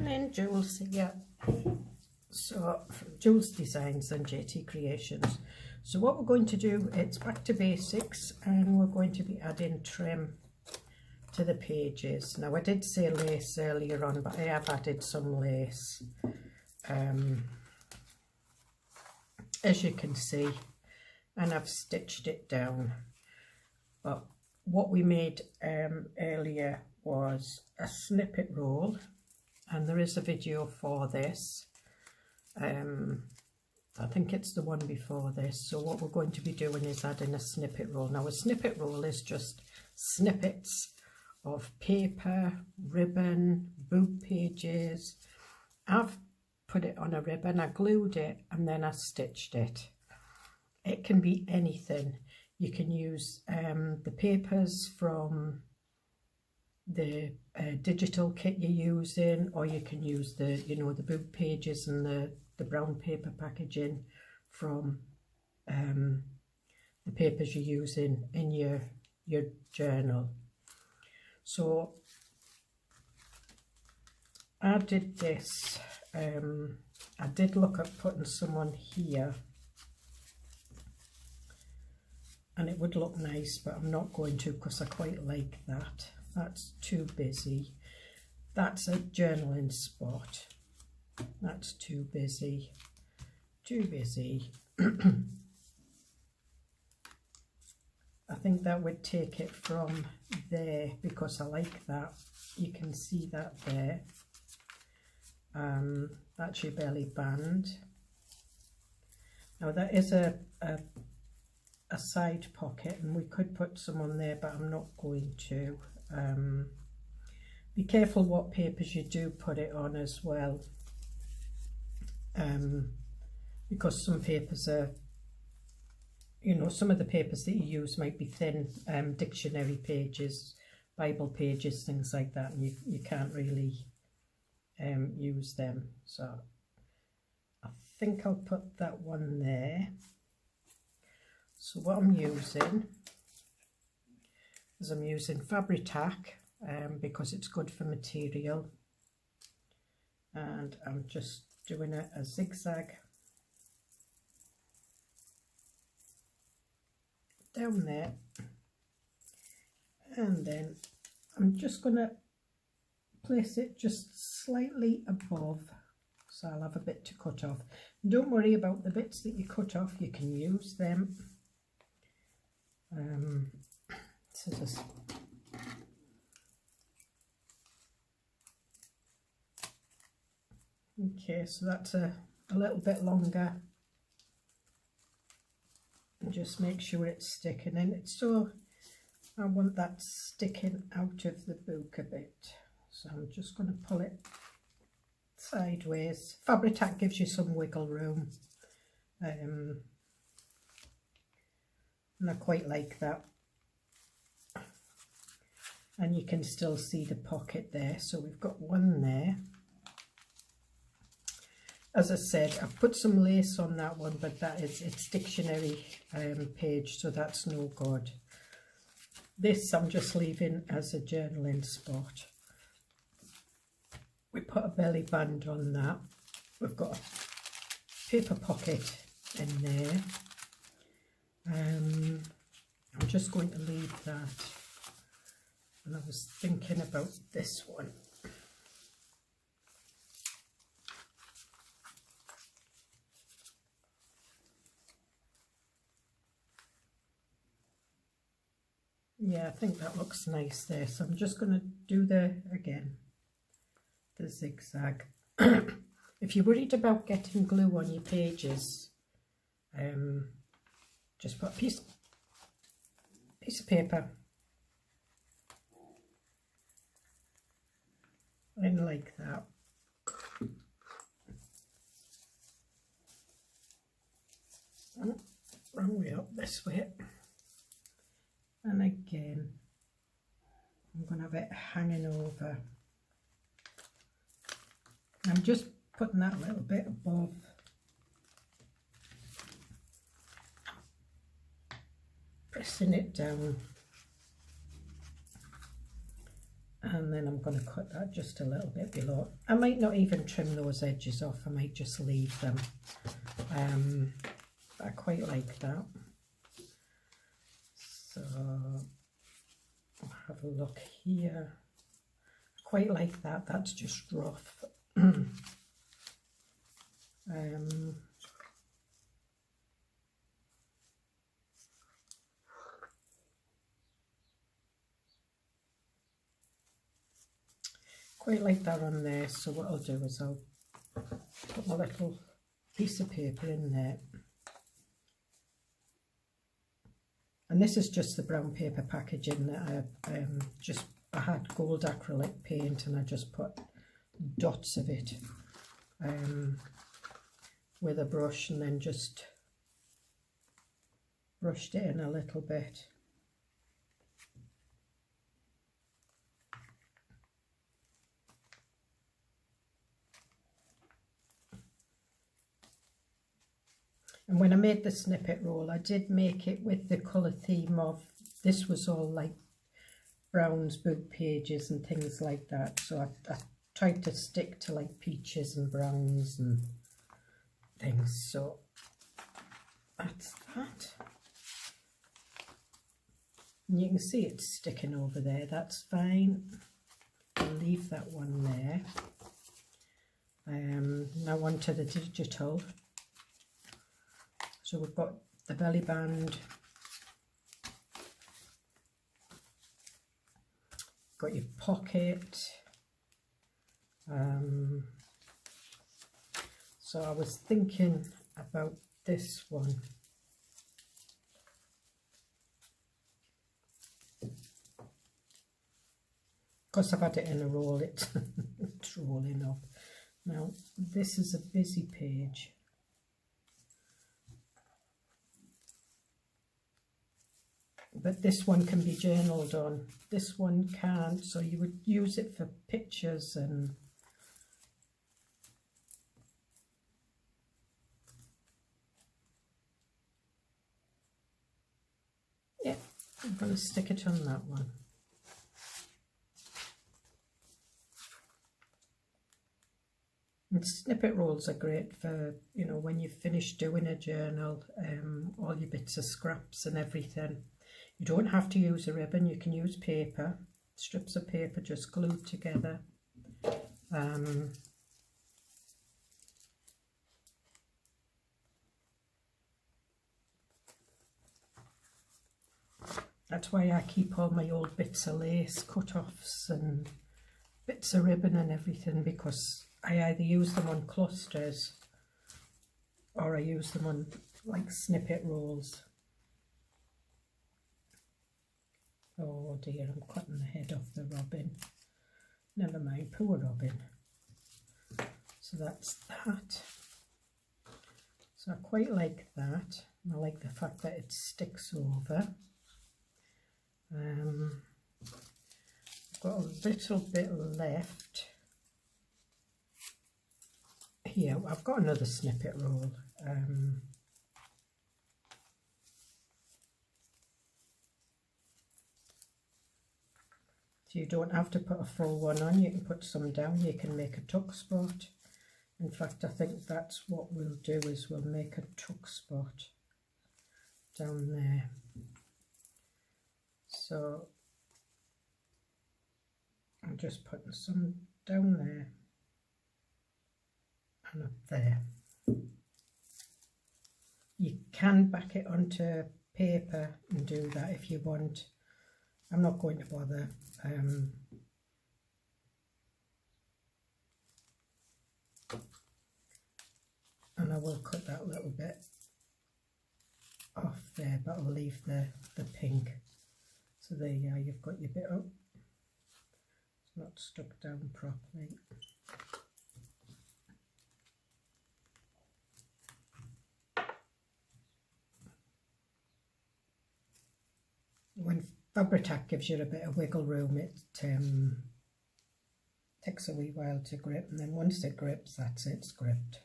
morning, Joolse here. So from Joolsedesigns and Creations. So what we're going to do, it's back to basics, and we're going to be adding trim to the pages. Now I did say lace earlier on, but I have added some lace, as you can see, and I've stitched it down. But what we made earlier was a snippet roll, and there is a video for this. I think it's the one before this. So what we're going to be doing is adding a snippet roll. Now a snippet roll is just snippets of paper, ribbon, book pages. I've put it on a ribbon, I glued it, and then I stitched it. It can be anything. You can use the papers from the digital kit you're using, or you can use the, the book pages and the brown paper packaging from the papers you're using in your journal. So I did this. I did look at putting some on here, and it would look nice, but I'm not going to because I quite like that. That's too busy. That's a journaling spot. That's too busy. Too busy. I think that would take it from there because I like that. You can see that there. That's your belly band. Now that is a side pocket, and we could put some on there, but I'm not going to. Be careful what papers you do put it on as well, because some papers are, some of the papers that you use might be thin, dictionary pages, Bible pages, things like that, and you can't really use them. So I think I'll put that one there. So what I'm using is I'm using Fabri-Tac because it's good for material, and I'm just doing a zigzag down there, and then I'm just going to place it just slightly above, so I'll have a bit to cut off. And don't worry about the bits that you cut off, you can use them. Scissors. Okay, so that's a little bit longer, and just make sure it's sticking in it. So I want that sticking out of the book a bit, so I'm just going to pull it sideways. Fabri-Tac gives you some wiggle room, and I quite like that. And you can still see the pocket there. So we've got one there. As I said, I've put some lace on that one, but it's dictionary page, so that's no good. This I'm just leaving as a journaling spot. We put a belly band on that. We've got a paper pocket in there. I'm just going to leave that. And I was thinking about this one. Yeah, I think that looks nice there. So I'm just going to do the zigzag. If you're worried about getting glue on your pages, just put a piece of paper in like that. Wrong way up, this way. And again, I'm going to have it hanging over. I'm just putting that a little bit above. Pressing it down. And then I'm going to cut that just a little bit below. I might not even trim those edges off, I might just leave them. I quite like that. So I'll have a look here. Quite like that, that's just rough. Quite like that on there, so what I'll do is I'll put my little piece of paper in there. And this is just the brown paper packaging that I had gold acrylic paint and I just put dots of it with a brush and then just brushed it in a little bit. And when I made the snippet roll, I did make it with the colour theme of, this was all like browns, book pages and things like that. So I tried to stick to like peaches and browns and things. So that's that. And you can see it's sticking over there, that's fine. I'll leave that one there. Now on to the digital. So we've got the belly band, got your pocket. So I was thinking about this one. Because I've had it in a roll, it's rolling up. Now this is a busy page. But this one can be journaled on, this one can't, so you would use it for pictures and yeah, I'm going to stick it on that one. And snippet rolls are great for, you know, when you've finished doing a journal, all your bits of scraps and everything. You don't have to use a ribbon, you can use paper, strips of paper just glued together. That's why I keep all my old bits of lace, cut-offs and bits of ribbon and everything, because I either use them on clusters or I use them on like snippet rolls. Oh dear, I'm cutting the head off the robin. Never mind, poor robin. So that's that. So I quite like that. And I like the fact that it sticks over. I've got a little bit left. Here, I've got another snippet roll. So you don't have to put a full one on, you can put some down, you can make a tuck spot. In fact, I think that's what we'll do, is we'll make a tuck spot down there. So I'm just putting some down there and up there. You can back it onto paper and do that if you want. I'm not going to bother. And I will cut that little bit off there, but I'll leave the pink. So there you are, you've got your bit up. It's not stuck down properly. When Fabri-Tac gives you a bit of wiggle room, it takes a wee while to grip, and then once it grips, that's it, it's gripped.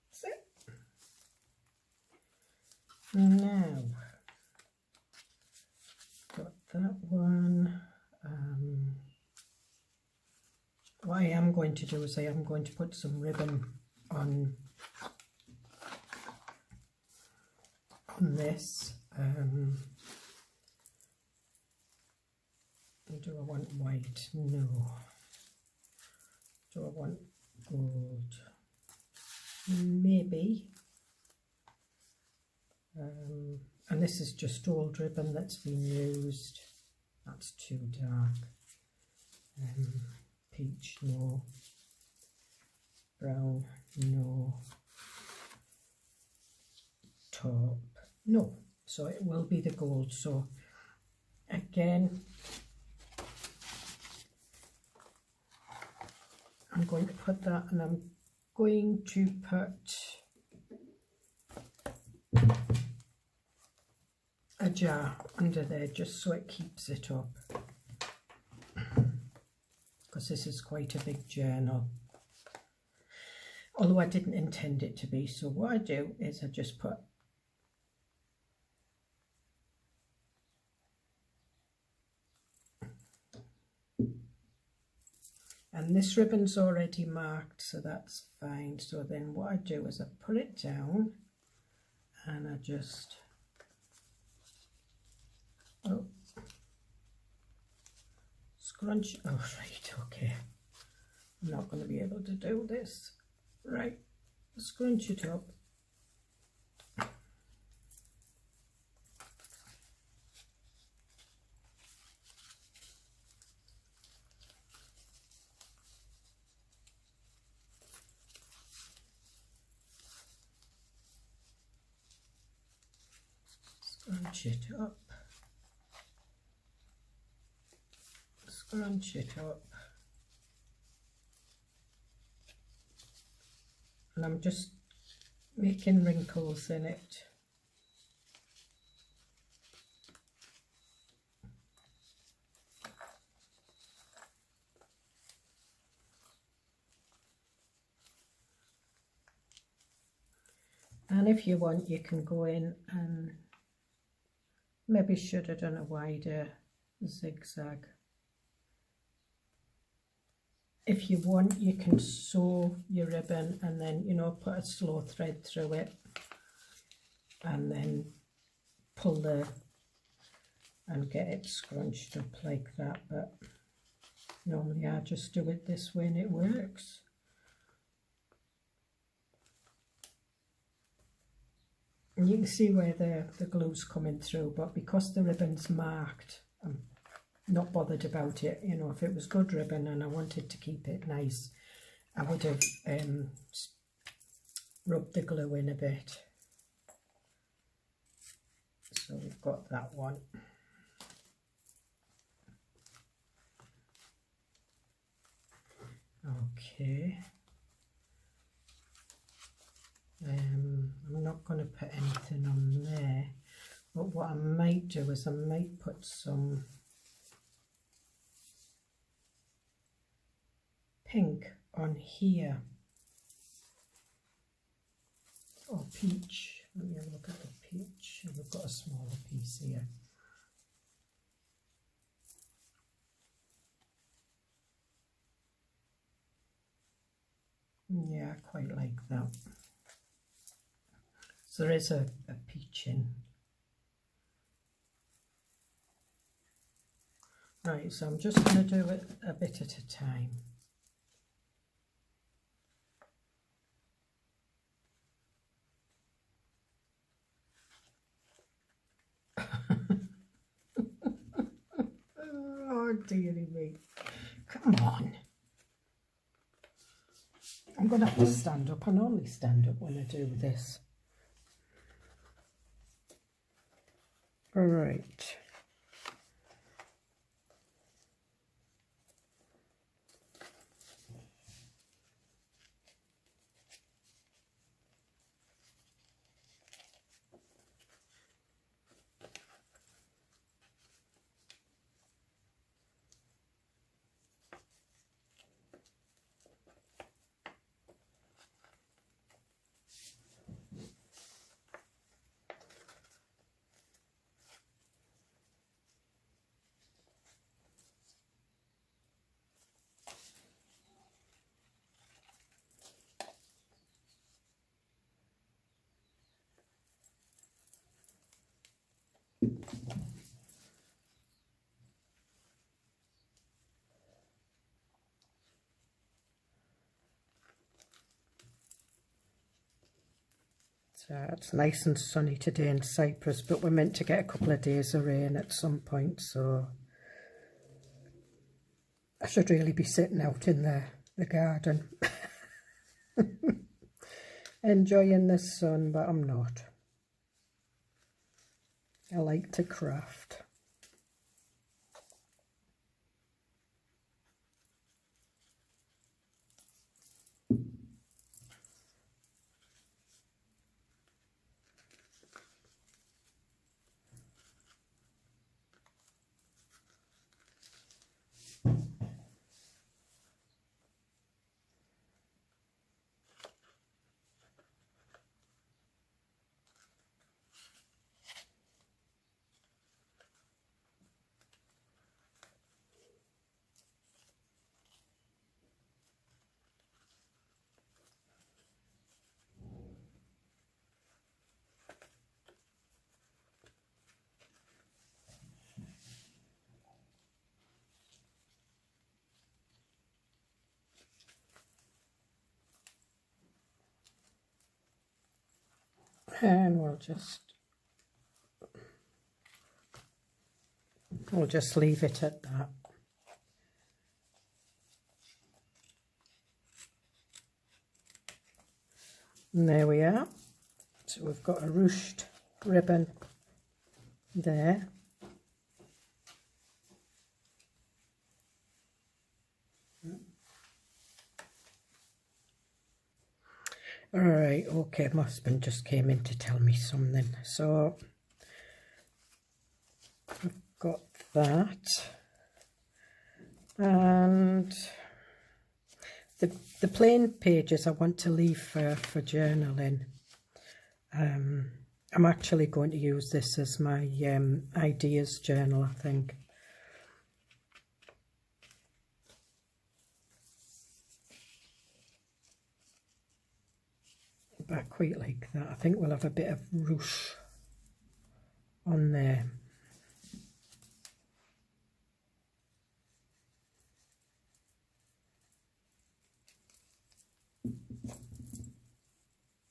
That's it. Now, got that one. what I am going to do is I am going to put some ribbon on this. Do I want white? No. Do I want gold? Maybe. And this is just old ribbon that's been used. That's too dark. Peach, no. Brown, no. Taupe, no. So it will be the gold. So again, I'm going to put that, and I'm going to put a jar under there just so it keeps it up, because this is quite a big journal, although I didn't intend it to be. So what I do is I just put and this ribbon's already marked, so that's fine. So then what I do is I put it down and I just scrunch. Oh right, okay, I'm not going to be able to do this. Right, scrunch it up. Scrunch it up. Scrunch it up. And I'm just making wrinkles in it. And if you want, you can go in and maybe should have done a wider zigzag. If you want, you can sew your ribbon and then, you know, put a slow thread through it and then pull the and get it scrunched up like that. But normally I just do it this way and it works. And you can see where the glue's coming through, but because the ribbon's marked, I'm not bothered about it. You know, if it was good ribbon and I wanted to keep it nice, I would have rubbed the glue in a bit. So we've got that one. Okay. I'm not going to put anything on there, but what I might do is I might put some pink on here, or peach. Let me have a look at the peach. We've got a smaller piece here. Yeah, I quite like that. So there is a peach in. Right, so I'm just going to do it a bit at a time. Oh dearie me, come on. I'm going to have to stand up, and only stand up when I do this. All right. So it's nice and sunny today in Cyprus, but we're meant to get a couple of days of rain at some point, so I should really be sitting out in the garden enjoying the sun, but I'm not. I like to craft. And we'll just leave it at that. And there we are. So we've got a ruched ribbon there. Alright, okay, my husband just came in to tell me something. So I've got that. And the plain pages I want to leave for journaling. I'm actually going to use this as my ideas journal, I think. But I quite like that. I think we'll have a bit of ruche on there.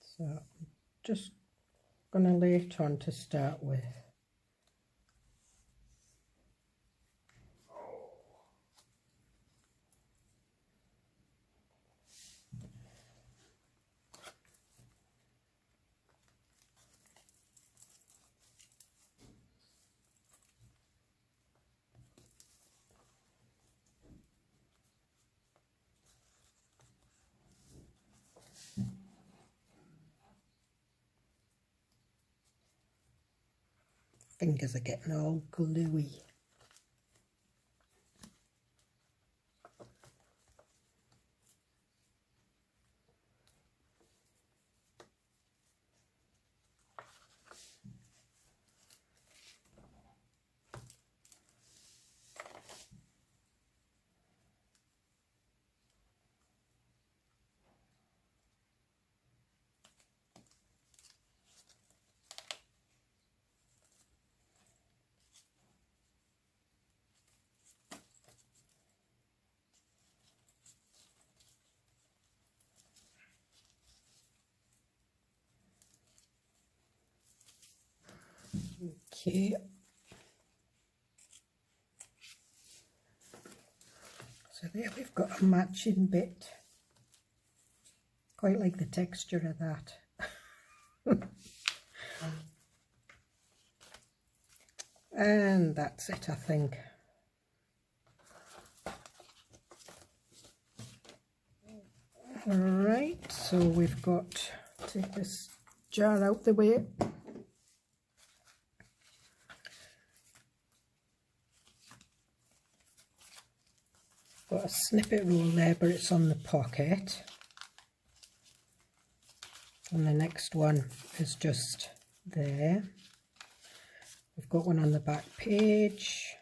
So I'm just going to lay it on to start with. Fingers are getting all gluey. Okay. So there we've got a matching bit. Quite like the texture of that. And that's it, I think. Alright, so we've got, take this jar out the way. Got a snippet roll there, but it's on the pocket. And the next one is just there. We've got one on the back page.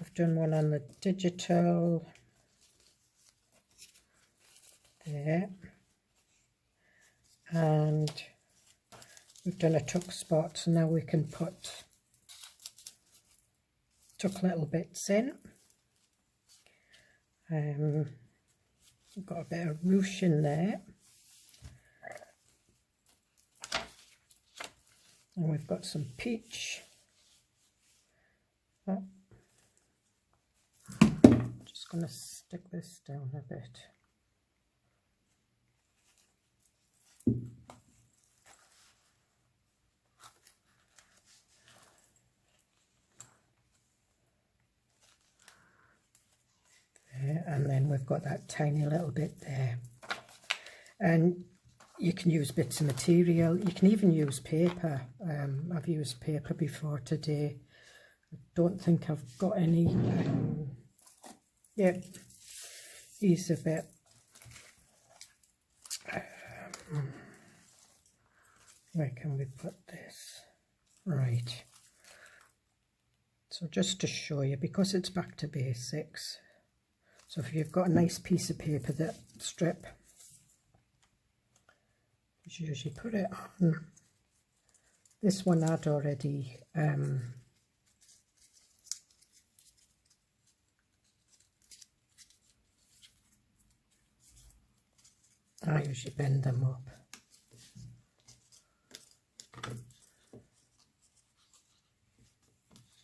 I've done one on the digital. There. And we've done a tuck spot, so now we can put tuck little bits in. We've got a bit of ruche in there, and we've got some peach. Oh. Just going to stick this down a bit. And then we've got that tiny little bit there, and you can use bits of material. You can even use paper. I've used paper before today. I don't think I've got any. Yeah, he's a bit where can we put this? Right, so just to show you, because it's back to basics, so if you've got a nice piece of paper, that strip, you usually put it on. This one I'd already I usually bend them up.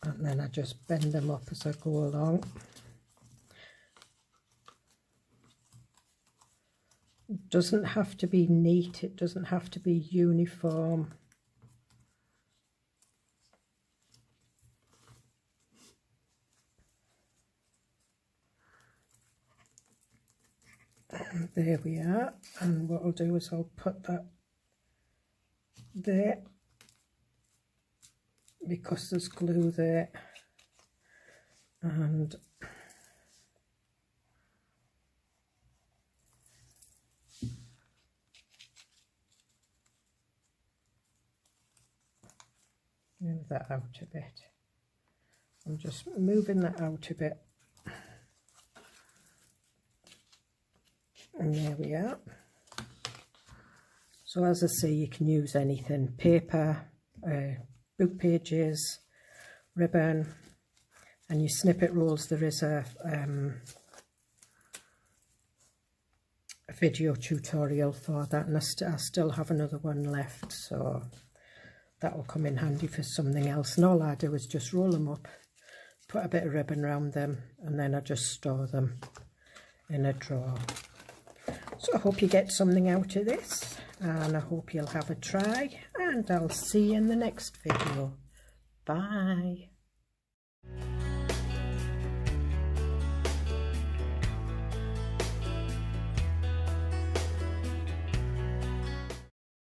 And then I just bend them up as I go along. It doesn't have to be neat, it doesn't have to be uniform. And there we are, and what I'll do is I'll put that there because there's glue there, and move that out a bit. I'm just moving that out a bit. And there we are. So as I say, you can use anything: paper, book pages, ribbon, and your snippet rolls. There is a video tutorial for that, and I still have another one left, so that will come in handy for something else. And all I do is just roll them up, put a bit of ribbon around them, and then I just store them in a drawer. So I hope you get something out of this, and I hope you'll have a try, and I'll see you in the next video. Bye.